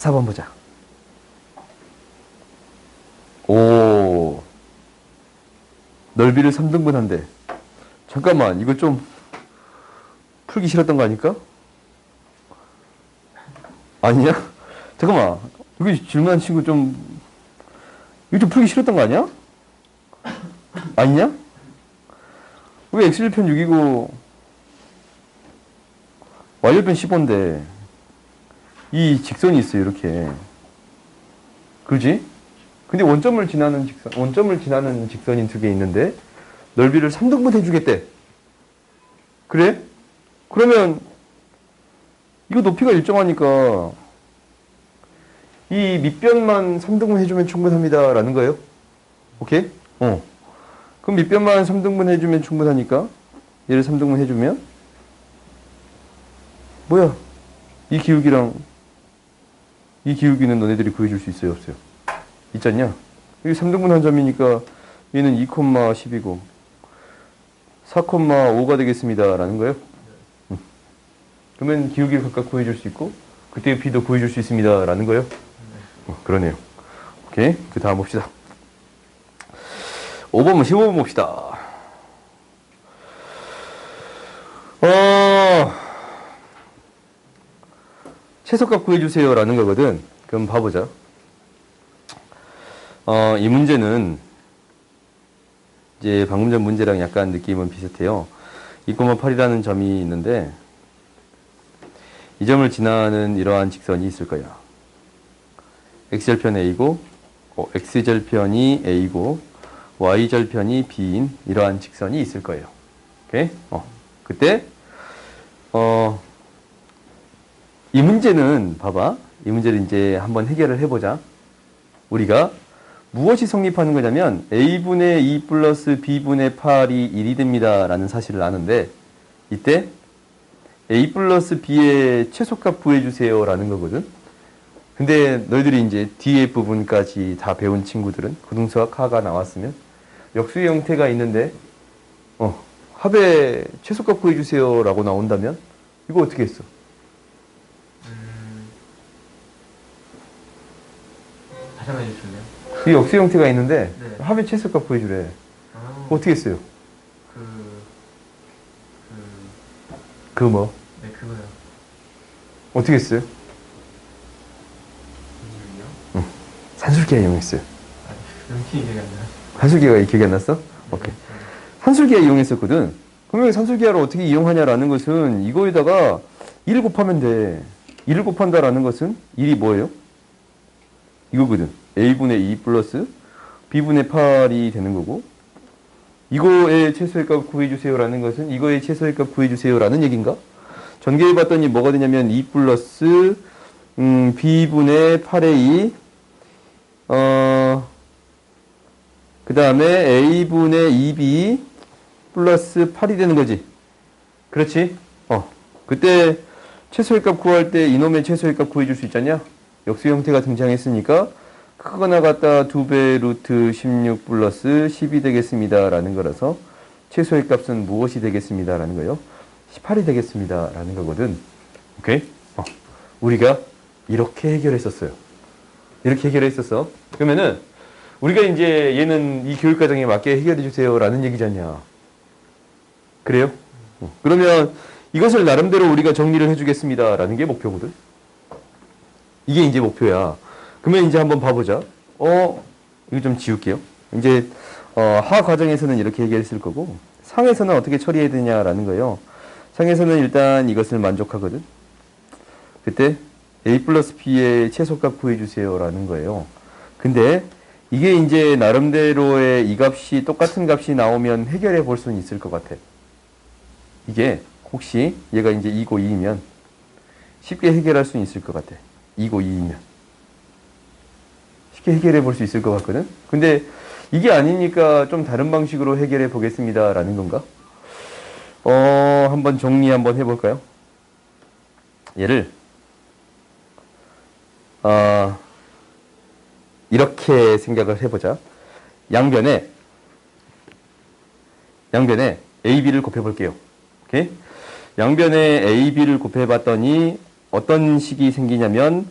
4번 보자. 오, 넓이를 3등분한대. 잠깐만, 이거 좀 풀기 싫었던 거 아닐까? 아니야? 잠깐만, 여기 질문한 친구 이거 좀 풀기 싫었던 거 아니야? 아니냐? 왜 x절편 6이고 y절편 15인데 이 직선이 있어요, 이렇게. 그지? 근데 원점을 지나는 직선이 두 개 있는데 넓이를 3등분 해주겠대. 그래? 그러면 이거 높이가 일정하니까 이 밑변만 3등분 해주면 충분합니다 라는 거예요. 오케이? 그럼 밑변만 3등분 해주면 충분하니까 얘를 3등분 해주면 뭐야? 이 기울기랑 이 기울기는 너네들이 구해줄 수 있어요, 없어요? 있잖냐? 여기 3등분 한 점이니까 얘는 2,10이고 4,5가 되겠습니다 라는 거예요. 그러면 기울기를 각각 구해줄 수 있고 그때의 P도 구해줄 수 있습니다 라는 거예요. 그러네요. 오케이, 그 다음 봅시다. 5번, 15번 봅시다. 최소값 구해주세요 라는 거거든. 그럼 봐보자. 이 문제는 이제 방금 전 문제랑 약간 느낌은 비슷해요. 2,8이라는 점이 있는데 이 점을 지나는 이러한 직선이 있을 거야. x절편 a고 x절편이 a고 y절편이 b인 이러한 직선이 있을 거예요. 오케이? 그때 이 문제는 봐봐. 이 문제를 이제 한번 해결을 해보자. 우리가 무엇이 성립하는 거냐면 a분의 2 플러스 b분의 8이 1이 됩니다 라는 사실을 아는데 이때 a 플러스 b의 최소값 구해주세요 라는 거거든. 근데 너희들이 이제 뒤에 부분까지 다 배운 친구들은 고등수학 하가 나왔으면 역수의 형태가 있는데 합의 최소값 구해주세요 라고 나온다면 이거 어떻게 했어? 다시 한번 해주실래요? 이 역수의 형태가 있는데 네. 합의 최소값 구해주래. 어떻게 했어요? 그 뭐? 네, 그거요. 어떻게 했어요? 이유요? 산술기하 이용했어요. 명칭이 기억이 안 나요. 산술기하가 기억이 안 났어? 오케이. 산술기하 이용했었거든. 그러면 산술기하를 어떻게 이용하냐라는 것은 이거에다가 1을 곱하면 돼. 1을 곱한다라는 것은 1이 뭐예요? 이거거든. a분의 2 플러스 b분의 8이 되는 거고 이거의 최소의 값 구해주세요라는 것은 이거의 최소의 값 구해주세요라는 얘기인가? 전개해봤더니 뭐가 되냐면 2 플러스 b분의 8a 그 다음에 a분의 2b 플러스 8이 되는 거지. 그렇지? 그때 최소의 값 구할 때 이놈의 최소의 값 구해줄 수 있잖냐? 역수 형태가 등장했으니까 크거나 같다 2배 루트 16 플러스 10이 되겠습니다 라는 거라서 최소의 값은 무엇이 되겠습니다 라는 거예요. 18이 되겠습니다 라는 거거든. 오케이? 우리가 이렇게 해결했었어요. 이렇게 해결했었어. 그러면은 우리가 이제 얘는 이 교육과정에 맞게 해결해 주세요 라는 얘기잖냐. 그래요? 그러면 이것을 나름대로 우리가 정리를 해주겠습니다 라는 게 목표거든. 이게 이제 목표야. 그러면 이제 한번 봐보자. 이거 좀 지울게요. 이제 하 과정에서는 이렇게 얘기했을 거고 상에서는 어떻게 처리해야 되냐라는 거예요. 상에서는 일단 이것을 만족하거든. 그때 a 플러스 b의 최소값 구해주세요 라는 거예요. 근데 이게 이제 나름대로의 이 값이 똑같은 값이 나오면 해결해 볼 수는 있을 것 같아. 이게 혹시 얘가 이제 2고 2이면 쉽게 해결할 수는 있을 것 같아. 2고 2이면 쉽게 해결해 볼 수 있을 것 같거든. 근데 이게 아니니까 좀 다른 방식으로 해결해 보겠습니다 라는 건가? 한번 정리 한번 해볼까요? 얘를 이렇게 생각을 해보자. 양변에 AB를 곱해볼게요. 오케이? 양변에 AB를 곱해봤더니 어떤 식이 생기냐면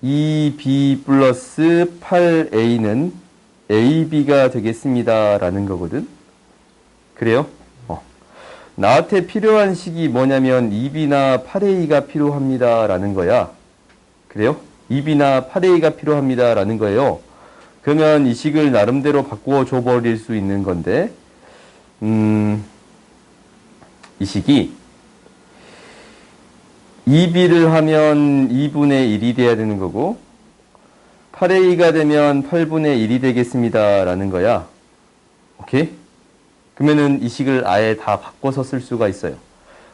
2b 플러스 8a는 ab가 되겠습니다. 라는 거거든. 그래요? 나한테 필요한 식이 뭐냐면 2b나 8a가 필요합니다. 라는 거야. 그래요? 2b나 8a가 필요합니다. 라는 거예요. 그러면 이 식을 나름대로 바꾸어 줘 버릴 수 있는 건데, 이 식이 2b를 하면 2분의 1이 돼야 되는 거고 8a가 되면 8분의 1이 되겠습니다. 라는 거야. 오케이? 그러면은 이 식을 아예 다 바꿔서 쓸 수가 있어요.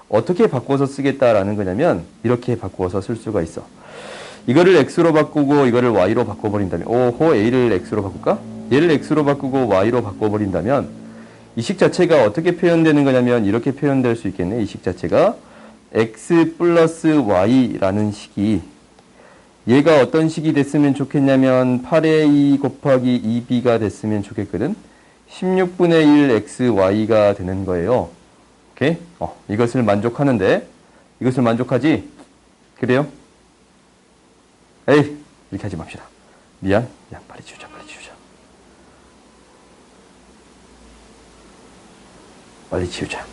어떻게 바꿔서 쓰겠다라는 거냐면 이렇게 바꿔서 쓸 수가 있어. 이거를 x로 바꾸고 이거를 y로 바꿔버린다면 오호 a를 x로 바꿀까? 얘를 x로 바꾸고 y로 바꿔버린다면 이 식 자체가 어떻게 표현되는 거냐면 이렇게 표현될 수 있겠네. 이 식 자체가 x 플러스 y라는 식이 얘가 어떤 식이 됐으면 좋겠냐면 8a 곱하기 2b가 됐으면 좋겠거든. 16분의 1 xy가 되는 거예요. 오케이? 이것을 만족하는데 이것을 만족하지? 그래요? 에이 이렇게 하지 맙시다. 미안 빨리 지우자. 빨리 지우자.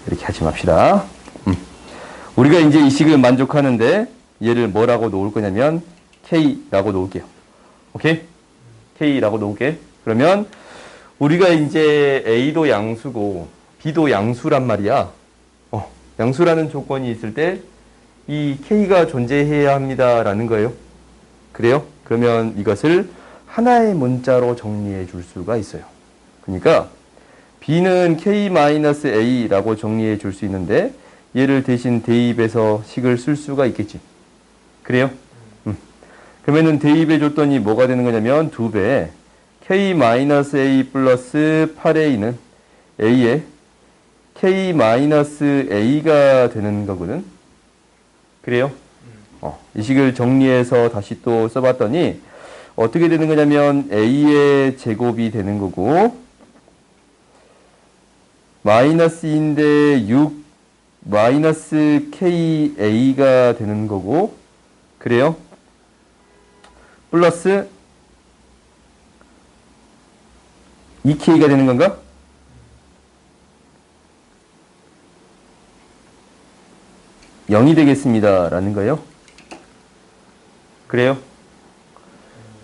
이렇게 하지 맙시다. 우리가 이제 이 식을 만족하는데 얘를 뭐라고 놓을 거냐면 k라고 놓을게요. 오케이? k라고 놓을게. 그러면 우리가 이제 a도 양수고 b도 양수란 말이야. 양수라는 조건이 있을 때 이 k가 존재해야 합니다라는 거예요. 그래요? 그러면 이것을 하나의 문자로 정리해 줄 수가 있어요. 그러니까 b는 k-a라고 정리해 줄 수 있는데 얘를 대신 대입해서 식을 쓸 수가 있겠지. 그래요? 그러면은 대입해 줬더니 뭐가 되는 거냐면 2배 k-a 플러스 8a는 a에 k-a가 되는 거거든. 그래요? 이 식을 정리해서 다시 또 써봤더니 어떻게 되는 거냐면 a의 제곱이 되는 거고 마이너스인데 6 마이너스 ka가 되는 거고 그래요? 플러스 2k가 되는 건가? (0이) 되겠습니다 라는 거예요. 그래요?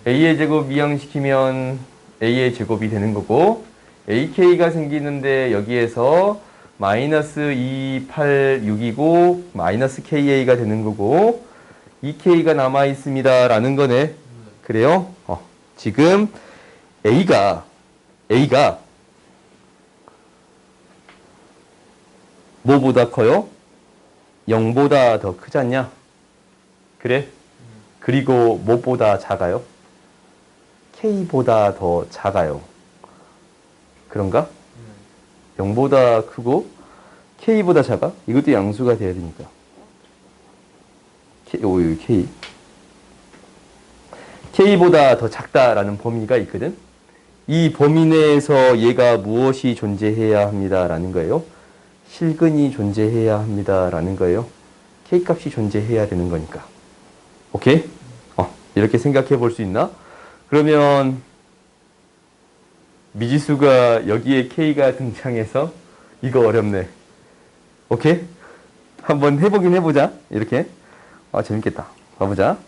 a의 제곱 이항시키면 a의 제곱이 되는 거고 ak가 생기는데 여기에서 마이너스 2, 8, 6이고 마이너스 ka가 되는 거고 2k가 남아 있습니다 라는 거네. 그래요? 지금 a가 뭐보다 커요? 0보다 더 크지 않냐? 그래? 그리고 뭐보다 작아요? k보다 더 작아요. 그런가? 0보다 크고 k보다 작아? 이것도 양수가 돼야 되니까. k. k보다 더 작다라는 범위가 있거든. 이 범위 내에서 얘가 무엇이 존재해야 합니다라는 거예요. 실근이 존재해야 합니다라는 거예요. k값이 존재해야 되는 거니까. 오케이? 이렇게 생각해 볼 수 있나? 그러면 미지수가 여기에 k가 등장해서 이거 어렵네. 오케이? 한번 해보긴 해보자. 이렇게. 재밌겠다. 봐보자.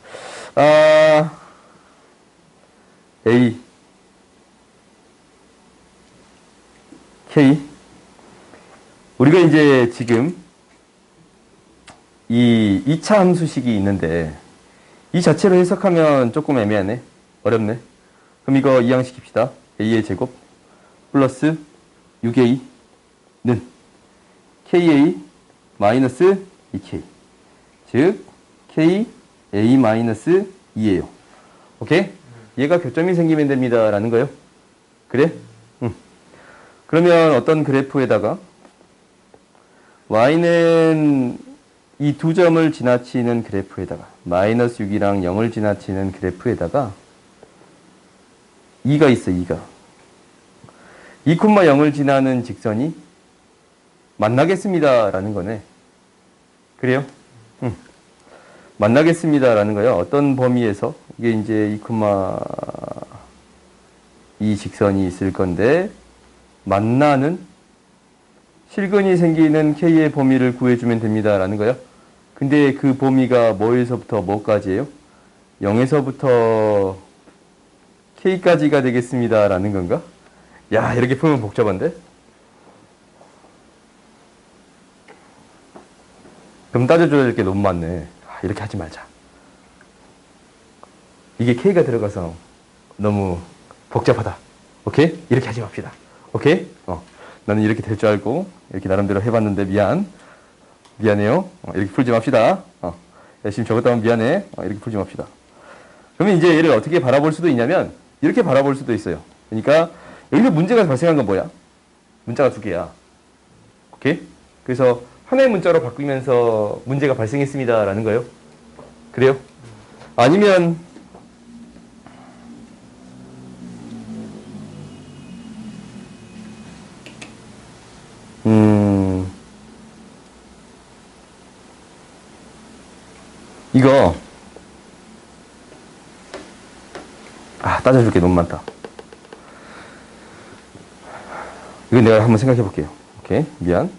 A K 우리가 이제 지금 이 2차 함수식이 있는데 이 자체로 해석하면 조금 애매하네. 어렵네. 그럼 이거 이항시킵시다. a의 제곱 플러스 6a는 ka 마이너스 2k 즉 ka 마이너스 2예요. 오케이? 얘가 교점이 생기면 됩니다 라는 거예요. 그래? 그러면 어떤 그래프에다가 y는 이 두 점을 지나치는 그래프에다가 마이너스 6이랑 0을 지나치는 그래프에다가 2가 있어. 2가 2,0을 지나는 직선이 만나겠습니다 라는 거네. 그래요? 만나겠습니다라는 거예요. 어떤 범위에서? 이게 이제 2, 직선이 있을 건데 만나는 실근이 생기는 K의 범위를 구해주면 됩니다라는 거예요. 근데 그 범위가 뭐에서부터 뭐까지예요? 0에서부터 K까지가 되겠습니다라는 건가? 야, 이렇게 풀면 복잡한데? 그럼 따져줘야 될 게 너무 많네. 이렇게 하지 말자. 이게 K가 들어가서 너무 복잡하다. 오케이? 이렇게 하지 맙시다. 오케이? 나는 이렇게 될 줄 알고 이렇게 나름대로 해봤는데 미안해요. 이렇게 풀지 맙시다. 열심히 적었다면 미안해. 이렇게 풀지 맙시다. 그러면 이제 얘를 어떻게 바라볼 수도 있냐면 이렇게 바라볼 수도 있어요. 그러니까 여기서 문제가 발생한 건 뭐야? 문자가 두 개야. 오케이? 그래서 하나의 문자로 바꾸면서 문제가 발생했습니다라는 거예요. 그래요? 아니면 이거 따져줄 게 너무 많다. 이건 내가 한번 생각해 볼게요. 오케이, 미안.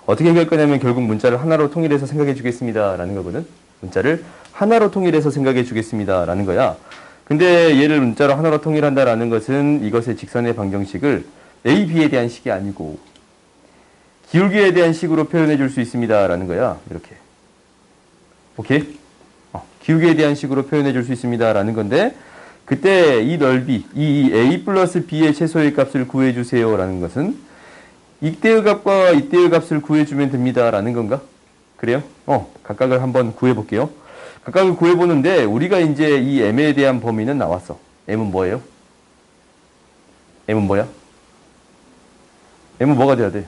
어떻게 해결할 거냐면 결국 문자를 하나로 통일해서 생각해 주겠습니다 라는 거거든. 문자를 하나로 통일해서 생각해 주겠습니다 라는 거야. 근데 얘를 문자로 하나로 통일한다라는 것은 이것의 직선의 방정식을 A, B에 대한 식이 아니고 기울기에 대한 식으로 표현해 줄 수 있습니다 라는 거야. 이렇게. 오케이? 기울기에 대한 식으로 표현해 줄 수 있습니다 라는 건데 그때 이 넓이, 이 A 플러스 B의 최소의 값을 구해 주세요 라는 것은 이때의 값과 이때의 값을 구해주면 됩니다 라는 건가? 그래요? 각각을 한번 구해볼게요. 각각을 구해보는데 우리가 이제 이 M에 대한 범위는 나왔어. M은 뭐예요? M은 뭐야? M은 뭐가 돼야 돼?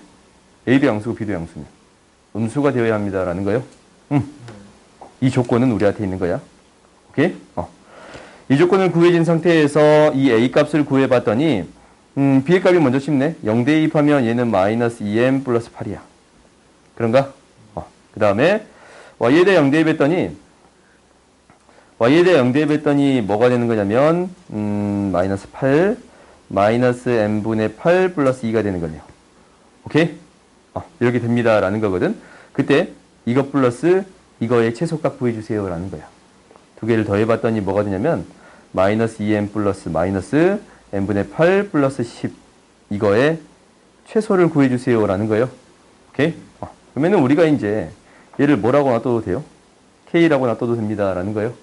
A도 양수고 B도 양수면 음수가 되어야 합니다 라는 거예요. 이 조건은 우리한테 있는 거야. 오케이? 이 조건을 구해진 상태에서 이 A 값을 구해봤더니 B의 값이 먼저 쉽네. 0 대입하면 얘는 마이너스 2M 플러스 8이야. 그런가? 그 다음에 Y에 대해 0 대입했더니 뭐가 되는 거냐면 마이너스 8 마이너스 M분의 8 플러스 2가 되는 거네요. 오케이? 이렇게 됩니다 라는 거거든. 그때 이거 플러스 이거의 최소값 구해주세요 라는 거야. 두 개를 더해봤더니 뭐가 되냐면 마이너스 2M 플러스 마이너스 n분의 8 플러스 10 이거의 최소를 구해주세요 라는 거예요. 오케이? 그러면은 우리가 이제 얘를 뭐라고 놔둬도 돼요? K라고 놔둬도 됩니다 라는 거예요.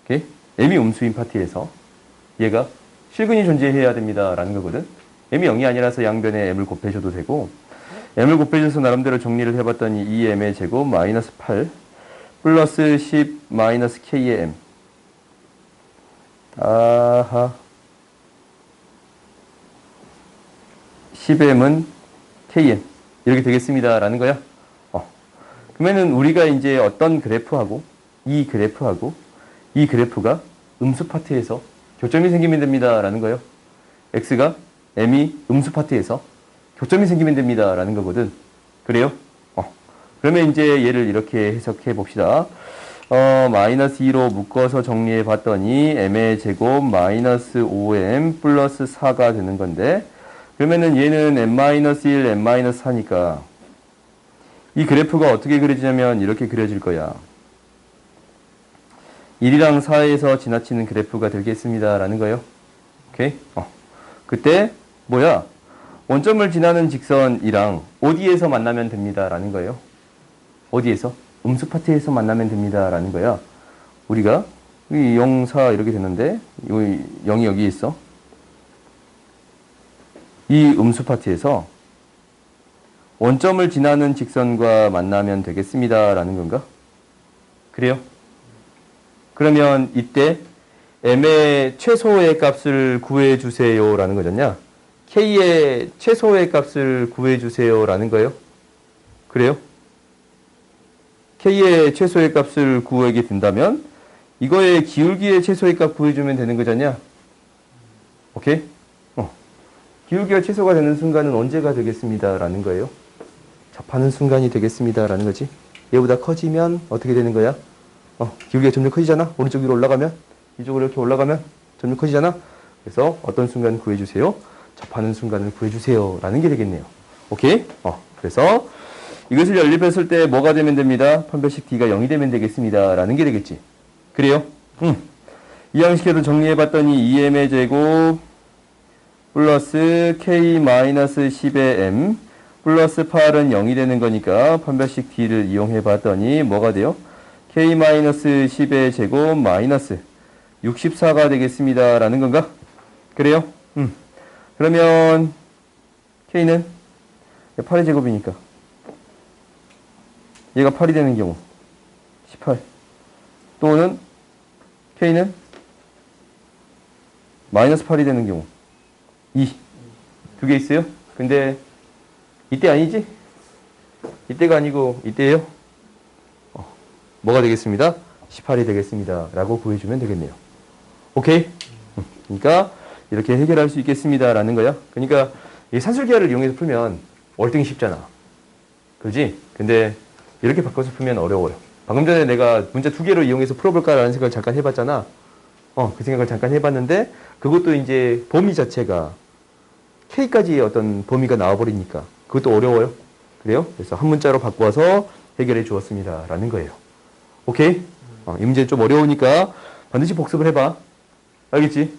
오케이? M이 음수인 파티에서 얘가 실근이 존재해야 됩니다 라는 거거든. M이 0이 아니라서 양변에 M을 곱해줘도 되고 M을 곱해줘서 나름대로 정리를 해봤더니 2M의 제곱 마이너스 8 플러스 10 마이너스 K의 M 아하 10M은 KM 이렇게 되겠습니다 라는 거야. 그러면은 우리가 이제 어떤 그래프하고 이 그래프가 음수 파트에서 교점이 생기면 됩니다 라는 거예요. X가 M이 음수 파트에서 교점이 생기면 됩니다 라는 거거든. 그래요? 그러면 이제 얘를 이렇게 해석해 봅시다. 마이너스 2로 묶어서 정리해 봤더니 M의 제곱 마이너스 5M 플러스 4가 되는 건데 그러면은 얘는 M-1, M-4니까 이 그래프가 어떻게 그려지냐면 이렇게 그려질 거야. 1이랑 4에서 지나치는 그래프가 되겠습니다 라는 거예요. 오케이? 그때 뭐야? 원점을 지나는 직선이랑 어디에서 만나면 됩니다 라는 거예요. 어디에서? 음수 파트에서 만나면 됩니다 라는 거야. 우리가 이 0, 4 이렇게 됐는데 0이 여기 있어. 이 음수 파트에서 원점을 지나는 직선과 만나면 되겠습니다 라는 건가? 그래요? 그러면 이때 M의 최소의 값을 구해주세요 라는 거잖냐? K의 최소의 값을 구해주세요 라는 거예요? 그래요? K의 최소의 값을 구하게 된다면 이거의 기울기의 최소의 값 구해주면 되는 거잖냐? 오케이? 기울기가 최소가 되는 순간은 언제가 되겠습니다 라는 거예요. 접하는 순간이 되겠습니다 라는 거지. 얘보다 커지면 어떻게 되는 거야? 기울기가 점점 커지잖아. 오른쪽 위로 올라가면, 이쪽으로 이렇게 올라가면 점점 커지잖아. 그래서 어떤 순간 구해주세요? 접하는 순간을 구해주세요. 라는 게 되겠네요. 오케이? 그래서 이것을 연립했을 때 뭐가 되면 됩니다? 판별식 D가 0이 되면 되겠습니다. 라는 게 되겠지. 그래요? 이 양식에도 정리해봤더니 2m의 제곱 플러스 k-10의 m 플러스 8은 0이 되는 거니까 판별식 D를 이용해봤더니 뭐가 돼요? k-10의 제곱 마이너스 64가 되겠습니다. 라는 건가? 그래요? 그러면 k는 8의 제곱이니까 얘가 8이 되는 경우 18 또는 k는 마이너스 8이 되는 경우 2 두 개 있어요. 근데 이때 아니지? 이때가 아니고 이때예요. 뭐가 되겠습니다? 18이 되겠습니다. 라고 구해주면 되겠네요. 오케이? 그러니까 이렇게 해결할 수 있겠습니다. 라는 거야. 그러니까 이 산술기하를 이용해서 풀면 월등히 쉽잖아. 그지? 근데 이렇게 바꿔서 풀면 어려워요. 방금 전에 내가 문제 2개로 이용해서 풀어볼까라는 생각을 잠깐 해봤잖아. 그 생각을 잠깐 해봤는데 그것도 이제 범위 자체가 K까지의 어떤 범위가 나와버리니까 그것도 어려워요. 그래요? 그래서 한 문자로 바꿔서 해결해 주었습니다. 라는 거예요. 오케이? 이 문제는 좀 어려우니까 반드시 복습을 해봐. 알겠지?